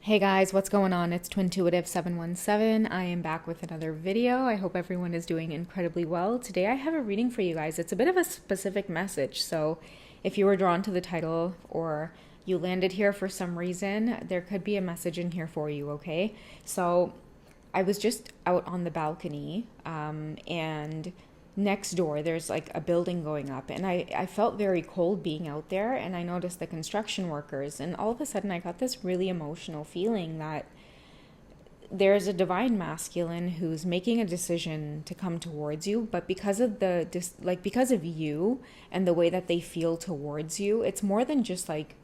Hey guys, what's going on? It's Twintuitive717. I am back with another video. I hope everyone is doing incredibly well. Today I have a reading for you guys. It's a bit of a specific message, so if you were drawn to the title or you landed here for some reason, there could be a message in here for you, okay? So I was just out on the balcony, and next door there's like a building going up, and I felt very cold being out there, and I noticed the construction workers, and all of a sudden I got this really emotional feeling that there's a divine masculine who's making a decision to come towards you, but because of because of you and the way that they feel towards you, it's more than just like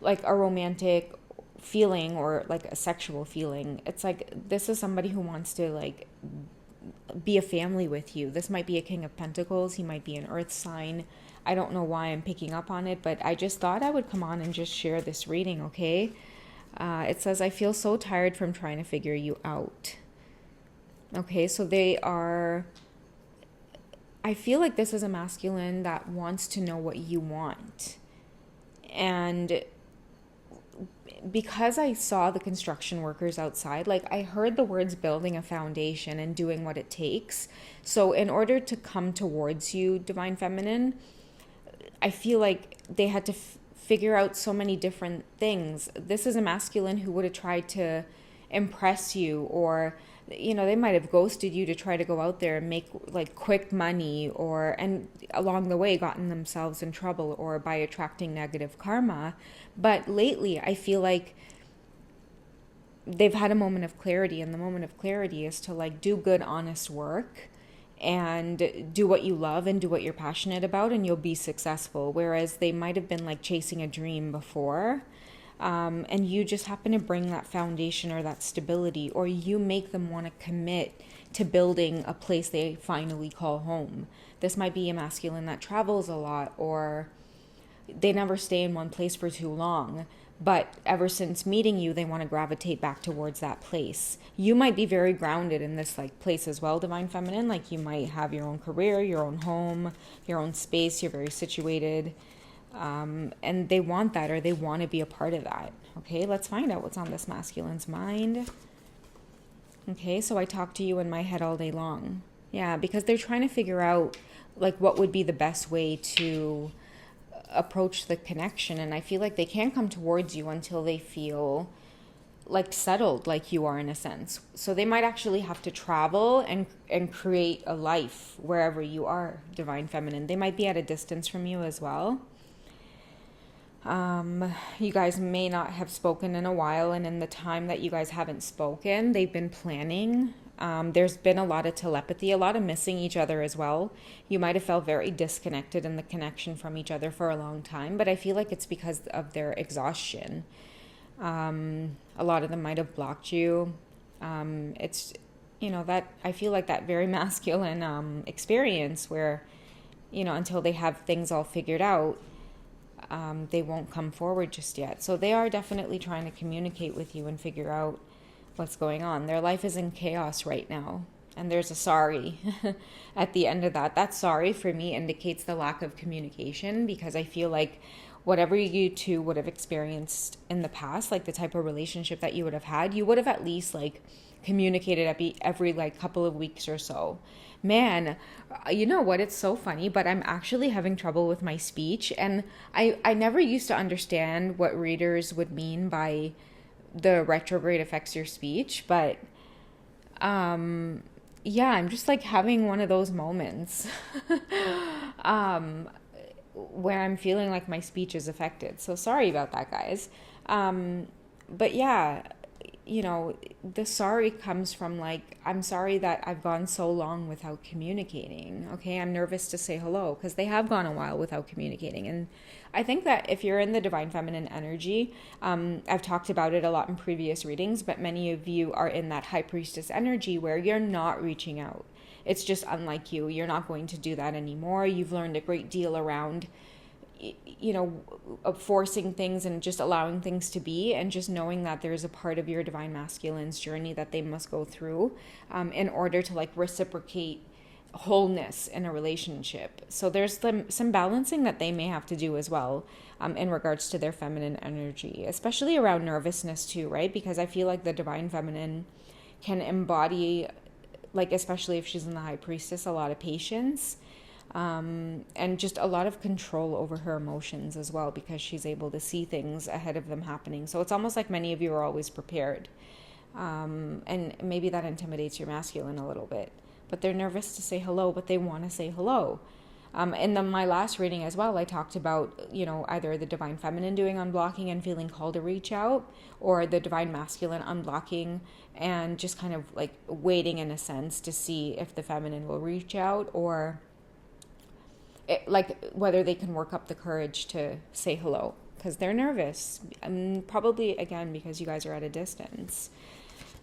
a romantic feeling or like a sexual feeling. It's like this is somebody who wants to like be a family with you. This might be a King of Pentacles. He might be an earth sign. I don't know why I'm picking up on it, but I just thought I would come on and just share this reading, okay? It says, I feel so tired from trying to figure you out. Okay, so I feel like this is a masculine that wants to know what you want. And because I saw the construction workers outside, like I heard the words building a foundation and doing what it takes. So in order to come towards you, Divine Feminine, I feel like they had to figure out so many different things. This is a masculine who would have tried to impress you, or they might have ghosted you to try to go out there and make like quick money, and along the way gotten themselves in trouble or by attracting negative karma. But lately I feel like they've had a moment of clarity, and the moment of clarity is to like do good honest work and do what you love and do what you're passionate about, and you'll be successful. Whereas they might have been like chasing a dream before, and you just happen to bring that foundation or that stability, or you make them want to commit to building a place they finally call home. This might be a masculine that travels a lot, or they never stay in one place for too long, but ever since meeting you, they want to gravitate back towards that place. You might be very grounded in this like place as well, Divine Feminine. Like you might have your own career, your own home, your own space. You're very situated. And they want that, or they want to be a part of that. Okay, let's find out what's on this masculine's mind. Okay, so I talk to you in my head all day long. Yeah, because they're trying to figure out like what would be the best way to approach the connection, and I feel like they can't come towards you until they feel like settled like you are, in a sense. So they might actually have to travel and create a life wherever you are, Divine Feminine. They might be at a distance from you as well. You guys may not have spoken in a while, and in the time that you guys haven't spoken, they've been planning. There's been a lot of telepathy, a lot of missing each other as well. You might have felt very disconnected in the connection from each other for a long time, but I feel like it's because of their exhaustion. A lot of them might have blocked you. It's, that I feel like that very masculine experience where, until they have things all figured out, they won't come forward just yet. So they are definitely trying to communicate with you and figure out what's going on. Their life is in chaos right now, and there's a sorry at the end of that. That sorry for me indicates the lack of communication, because I feel like whatever you two would have experienced in the past, like the type of relationship that you would have had, you would have at least like communicated every like couple of weeks or so. Man, you know what? It's so funny, but I'm actually having trouble with my speech, and I never used to understand what readers would mean by the retrograde affects your speech, but yeah, I'm just like having one of those moments where I'm feeling like my speech is affected. So sorry about that, guys. But yeah, the sorry comes from like, I'm sorry that I've gone so long without communicating. Okay, I'm nervous to say hello because they have gone a while without communicating. And I think that if you're in the Divine Feminine energy, I've talked about it a lot in previous readings, but many of you are in that High Priestess energy where you're not reaching out. It's just unlike you. You're not going to do that anymore. You've learned a great deal around of forcing things and just allowing things to be, and just knowing that there's a part of your Divine Masculine's journey that they must go through in order to like reciprocate wholeness in a relationship. So there's some balancing that they may have to do as well. in regards to their feminine energy, especially around nervousness too, right? Because I feel like the divine feminine can embody, like, especially if she's in the high priestess, a lot of patience, and just a lot of control over her emotions as well, because she's able to see things ahead of them happening. So it's almost like many of you are always prepared. And maybe that intimidates your masculine a little bit, but they're nervous to say hello, but they want to say hello. In my last reading as well, I talked about, either the divine feminine doing unblocking and feeling called to reach out, or the divine masculine unblocking and just kind of like waiting in a sense to see if the feminine will reach out, or whether they can work up the courage to say hello, because they're nervous. Probably, again, because you guys are at a distance.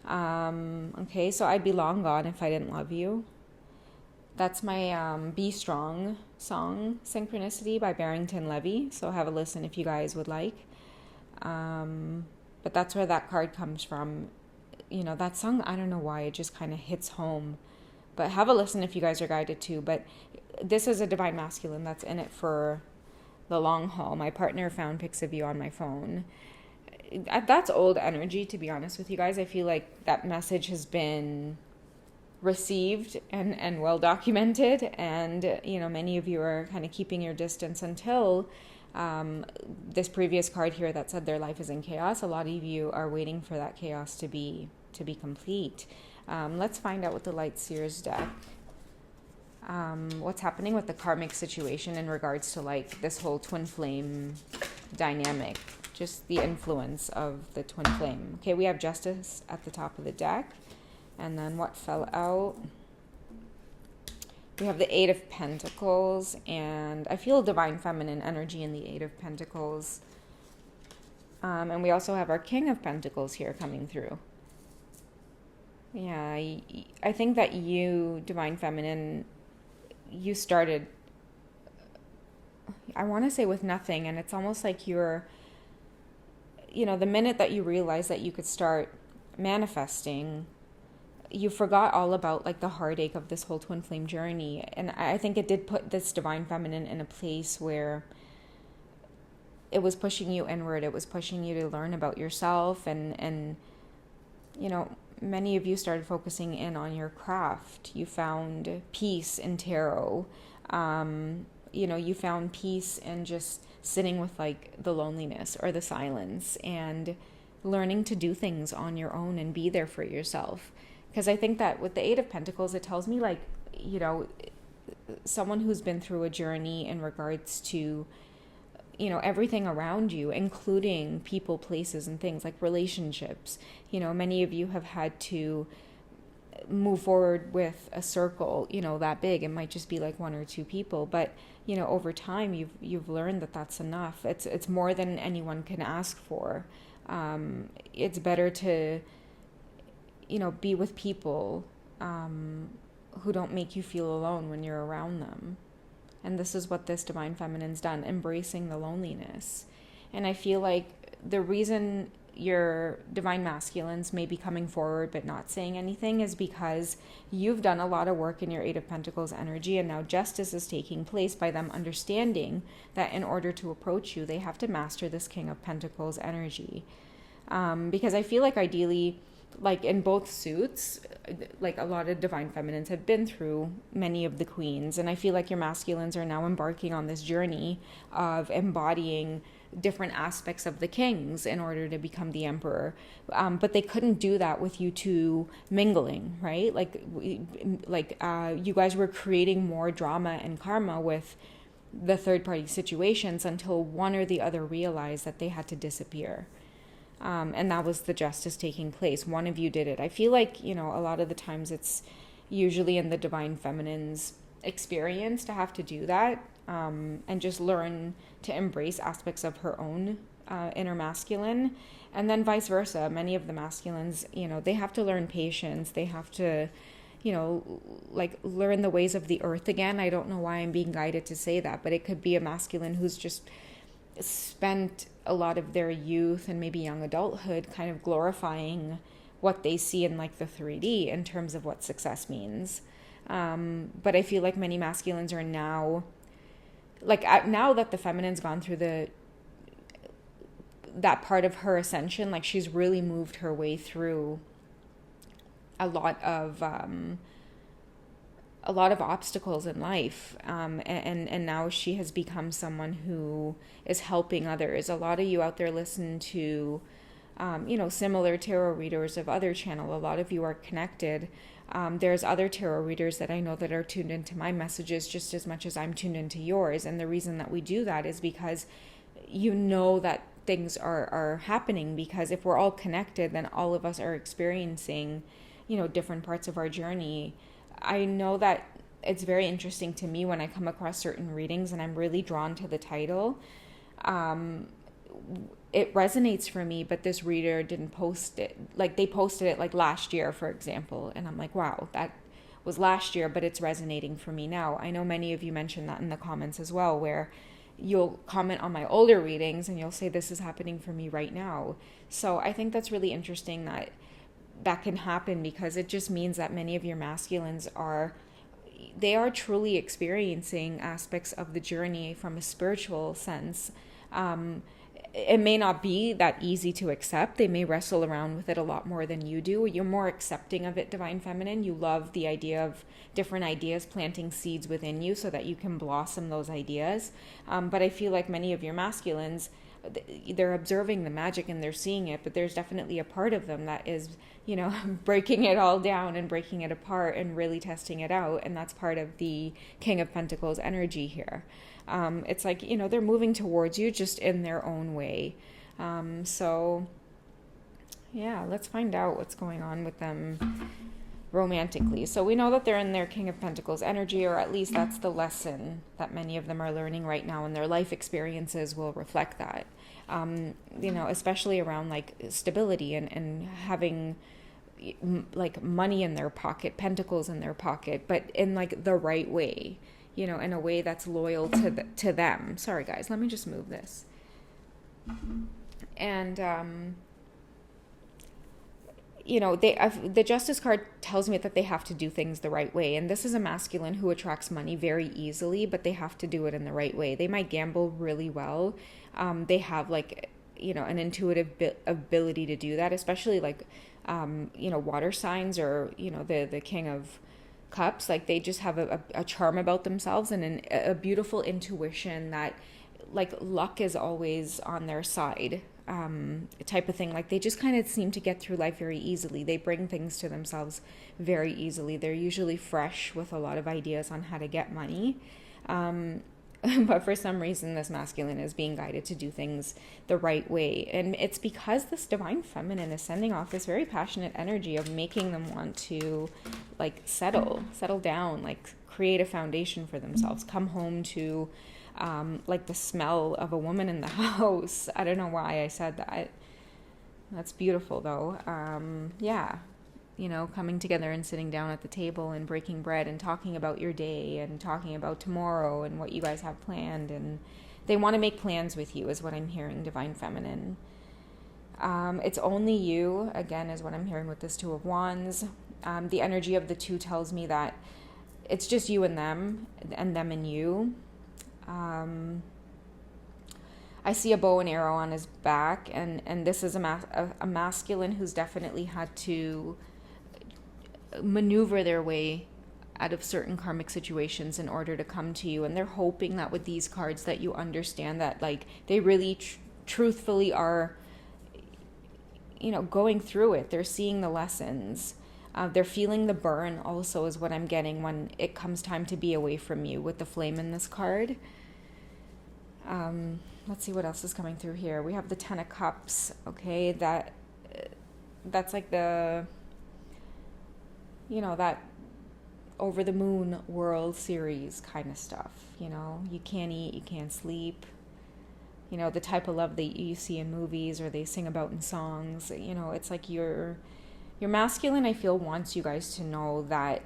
Okay, so I'd be long gone if I didn't love you. That's my Be Strong song, Synchronicity by Barrington Levy. So have a listen if you guys would like. But that's where that card comes from. That song, I don't know why, it just kind of hits home. But have a listen if you guys are guided to. But this is a divine masculine that's in it for the long haul. My partner found pics of you on my phone. That's old energy, to be honest with you guys. I feel like that message has been received and well documented, and many of you are kind of keeping your distance until this previous card here that said their life is in chaos. A lot of you are waiting for that chaos to be complete. Let's find out with the Light Seers deck. What's happening with the karmic situation in regards to like this whole twin flame dynamic, just the influence of the twin flame. Okay, we have Justice at the top of the deck, and then what fell out? We have the Eight of Pentacles, and I feel divine feminine energy in the Eight of Pentacles. And we also have our King of Pentacles here coming through. Yeah, I think that you, divine feminine, you started, I want to say with nothing, and it's almost like you're, the minute that you realize that you could start manifesting, you forgot all about like the heartache of this whole twin flame journey. And I think it did put this divine feminine in a place where it was pushing you inward. It was pushing you to learn about yourself, and many of you started focusing in on your craft. You found peace in tarot. You found peace in just sitting with like the loneliness or the silence, and learning to do things on your own and be there for yourself. Because I think that with the Eight of Pentacles, it tells me like, someone who's been through a journey in regards to, everything around you, including people, places, and things like relationships. Many of you have had to move forward with a circle, that big. It might just be like one or two people, but over time you've learned that that's enough. It's more than anyone can ask for. It's better to be with people who don't make you feel alone when you're around them. And this is what this divine feminine's done, embracing the loneliness. And I feel like the reason your divine masculines may be coming forward but not saying anything is because you've done a lot of work in your Eight of Pentacles energy, and now justice is taking place by them understanding that in order to approach you, they have to master this King of Pentacles energy. Because I feel like ideally, like in both suits, like a lot of divine feminines have been through many of the queens, and I feel like your masculines are now embarking on this journey of embodying different aspects of the kings in order to become the emperor, but they couldn't do that with you two mingling, right? You guys were creating more drama and karma with the third party situations until one or the other realized that they had to disappear. And that was the justice taking place. One of you did it. I feel like, a lot of the times it's usually in the divine feminine's experience to have to do that, and just learn to embrace aspects of her own inner masculine. And then vice versa. Many of the masculines, they have to learn patience. They have to, learn the ways of the earth again. I don't know why I'm being guided to say that, but it could be a masculine who's just spent a lot of their youth and maybe young adulthood kind of glorifying what they see in like the 3D in terms of what success means. But I feel like many masculines are now, now that the feminine's gone through the that part of her ascension, like she's really moved her way through a lot of obstacles in life, and now she has become someone who is helping others. A lot of you out there listen to similar tarot readers of other channel. A lot of you are connected. There's other tarot readers that I know that are tuned into my messages just as much as I'm tuned into yours. And the reason that we do that is because you know that things are happening, because if we're all connected, then all of us are experiencing, different parts of our journey. I know that it's very interesting to me when I come across certain readings and I'm really drawn to the title. It resonates for me, but this reader didn't post it. Like they posted it like last year, for example. And I'm like, wow, that was last year, but it's resonating for me now. I know many of you mentioned that in the comments as well, where you'll comment on my older readings and you'll say, this is happening for me right now. So I think that's really interesting that can happen, because it just means that many of your masculines are truly experiencing aspects of the journey from a spiritual sense. It may not be that easy to accept. They may wrestle around with it a lot more than you do. You're more accepting of it, Divine Feminine. You love the idea of different ideas planting seeds within you so that you can blossom those ideas. But I feel like many of your masculines, they're observing the magic and they're seeing it, but there's definitely a part of them that is, breaking it all down and breaking it apart and really testing it out. And that's part of the King of Pentacles energy here. It's like, they're moving towards you just in their own way. So yeah, let's find out what's going on with them romantically. So we know that they're in their King of Pentacles energy, or at least that's the lesson that many of them are learning right now, and their life experiences will reflect that. Especially around like stability and having like money in their pocket, pentacles in their pocket, but in like the right way, in a way that's loyal to them. Sorry guys, let me just move this. And the Justice card tells me that they have to do things the right way. And this is a masculine who attracts money very easily, but they have to do it in the right way. They might gamble really well. They have like, an intuitive ability to do that, especially like, water signs, or, the King of Cups. Like they just have a charm about themselves and a beautiful intuition that like luck is always on their side. Type of thing. Like they just kind of seem to get through life very easily. They bring things to themselves very easily. They're usually fresh with a lot of ideas on how to get money. But for some reason, this masculine is being guided to do things the right way. And it's because this Divine Feminine is sending off this very passionate energy of making them want to like settle down, like create a foundation for themselves, come home to like the smell of a woman in the house. I don't know why I said that. That's beautiful though. Yeah. Coming together and sitting down at the table and breaking bread and talking about your day and talking about tomorrow and what you guys have planned. And they want to make plans with you is what I'm hearing, Divine Feminine. It's only you, again, is what I'm hearing with this Two of Wands. The energy of the two tells me that it's just you and them and you. I see a bow and arrow on his back, and this is a masculine who's definitely had to maneuver their way out of certain karmic situations in order to come to you. And they're hoping that with these cards that you understand that like they really truthfully are, going through it. They're seeing the lessons. They're feeling the burn also is what I'm getting when it comes time to be away from you with the flame in this card. Let's see what else is coming through here. We have the Ten of Cups. Okay, that's like the, that over the moon World Series kind of stuff. You can't eat, you can't sleep. The type of love that you see in movies or they sing about in songs. It's like your masculine, I feel, wants you guys to know that,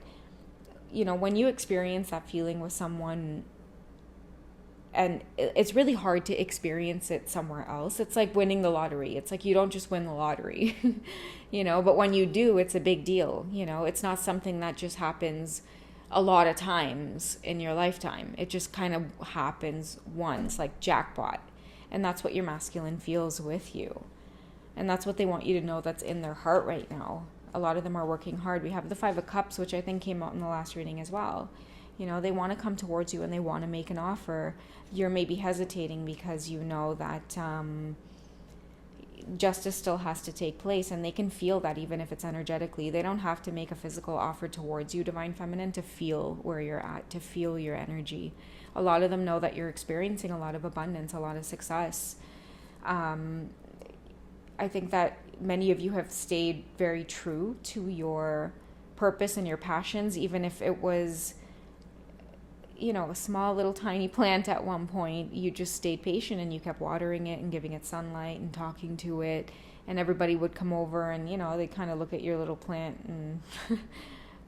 when you experience that feeling with someone, and it's really hard to experience it somewhere else. It's like winning the lottery. It's like you don't just win the lottery, but when you do, it's a big deal. It's not something that just happens a lot of times in your lifetime. It just kind of happens once, like jackpot. And that's what your masculine feels with you. And that's what they want you to know that's in their heart right now. A lot of them are working hard. We have the Five of Cups, which I think came out in the last reading as well. You know, they want to come towards you and they want to make an offer. You're maybe hesitating because you know that justice still has to take place, and they can feel that even if it's energetically. They don't have to make a physical offer towards you, Divine Feminine, to feel where you're at, to feel your energy. A lot of them know that you're experiencing a lot of abundance, a lot of success. I think that many of you have stayed very true to your purpose and your passions, even if it was, you know, a small little tiny plant at one point. You just stayed patient and you kept watering it and giving it sunlight and talking to it, and everybody would come over and, you know, they kind of look at your little plant and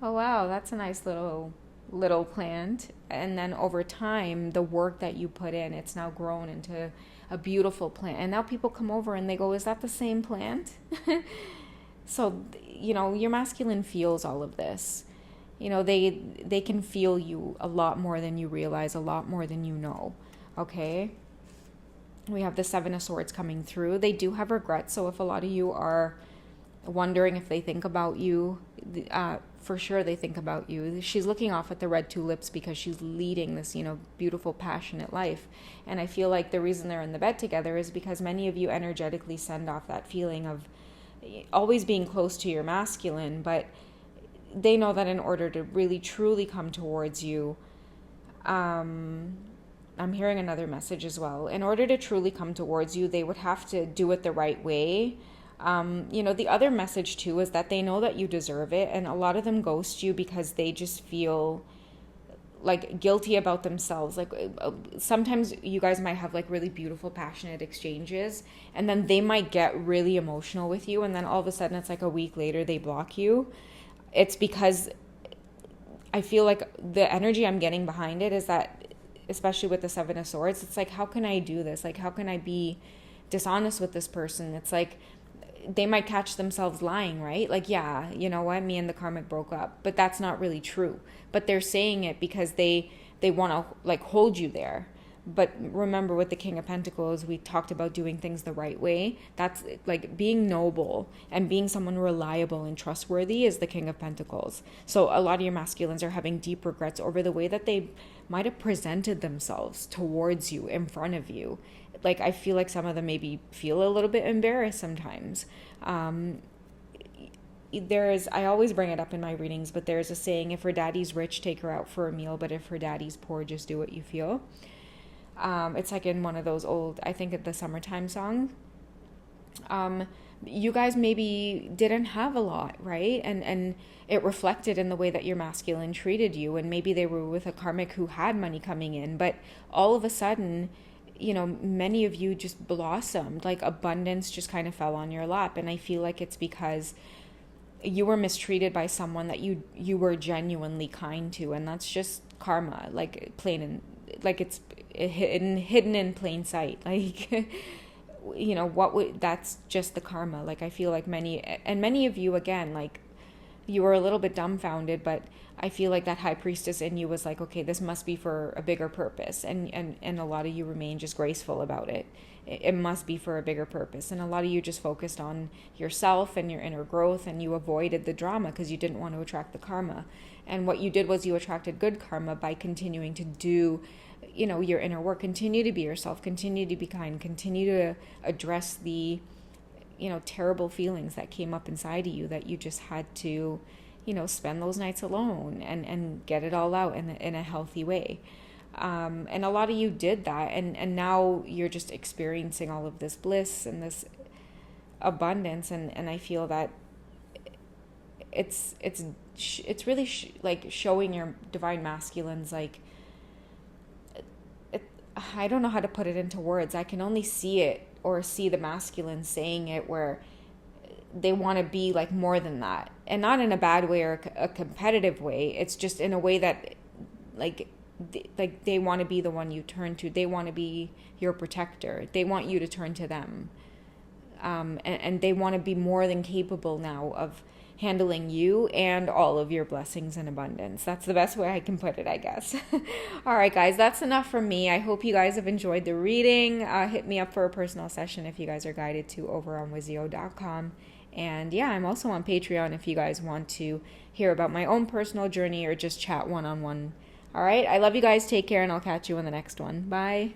oh wow, that's a nice little plant. And then over time, the work that you put in, it's now grown into a beautiful plant. And now people come over and they go, is that the same plant? So, you know, your masculine feels all of this. You know, they can feel you a lot more than you realize, a lot more than you know. Okay? We have the Seven of Swords coming through. They do have regrets. So if a lot of you are wondering if they think about you, for sure they think about you. She's looking off at the red tulips because she's leading this, you know, beautiful, passionate life. And I feel like the reason they're in the bed together is because many of you energetically send off that feeling of always being close to your masculine, but they know that in order to really truly come towards you, I'm hearing another message as well. In order to truly come towards you, they would have to do it the right way. You know, the other message too is that they know that you deserve it, and a lot of them ghost you because they just feel like guilty about themselves. Like sometimes you guys might have like really beautiful, passionate exchanges, and then they might get really emotional with you, and then all of a sudden it's like a week later they block you. It's because I feel like the energy I'm getting behind it is that, especially with the Seven of Swords, it's like, how can I do this? Like, how can I be dishonest with this person? It's like they might catch themselves lying, right? Like, yeah, you know what, me and the karmic broke up, but that's not really true. But they're saying it because they want to like hold you there. But remember, with the King of Pentacles, we talked about doing things the right way. That's like being noble and being someone reliable and trustworthy is the King of Pentacles. So a lot of your masculines are having deep regrets over the way that they might have presented themselves towards you, in front of you. Like, I feel like some of them maybe feel a little bit embarrassed sometimes. I always bring it up in my readings, but there's a saying, if her daddy's rich, take her out for a meal, but if her daddy's poor, just do what you feel. It's like in one of those old, I think, the Summertime song. You guys maybe didn't have a lot, right? And it reflected in the way that your masculine treated you, and maybe they were with a karmic who had money coming in, but all of a sudden, you know, many of you just blossomed, like abundance just kind of fell on your lap. And I feel like it's because you were mistreated by someone that you were genuinely kind to, and that's just karma, like plain and like it's hidden in plain sight. Like, you know, that's just the karma. Like, I feel like many of you, again, like, you were a little bit dumbfounded, but I feel like that high priestess in you was like, okay, this must be for a bigger purpose. And a lot of you remain just graceful about it. It must be for a bigger purpose. And a lot of you just focused on yourself and your inner growth, and you avoided the drama because you didn't want to attract the karma. And what you did was you attracted good karma by continuing to do, you know, your inner work. Continue to be yourself, continue to be kind, continue to address the, you know, terrible feelings that came up inside of you that you just had to, you know, spend those nights alone and get it all out in a healthy way. And a lot of you did that, and now you're just experiencing all of this bliss and this abundance, and I feel that it's really like showing your divine masculines, like, I don't know how to put it into words. I can only see it, or see the masculine saying it, where they want to be like more than that, and not in a bad way or a competitive way. It's just in a way that like they want to be the one you turn to. They want to be your protector. They want you to turn to them, and they want to be more than capable now of handling you and all of your blessings and abundance. That's the best way I can put it, I guess. All right, guys, that's enough from me. I hope you guys have enjoyed the reading. Hit me up for a personal session if you guys are guided to over on Wizio.com. And yeah, I'm also on Patreon if you guys want to hear about my own personal journey or just chat one-on-one. All right, I love you guys. Take care, and I'll catch you in the next one. Bye.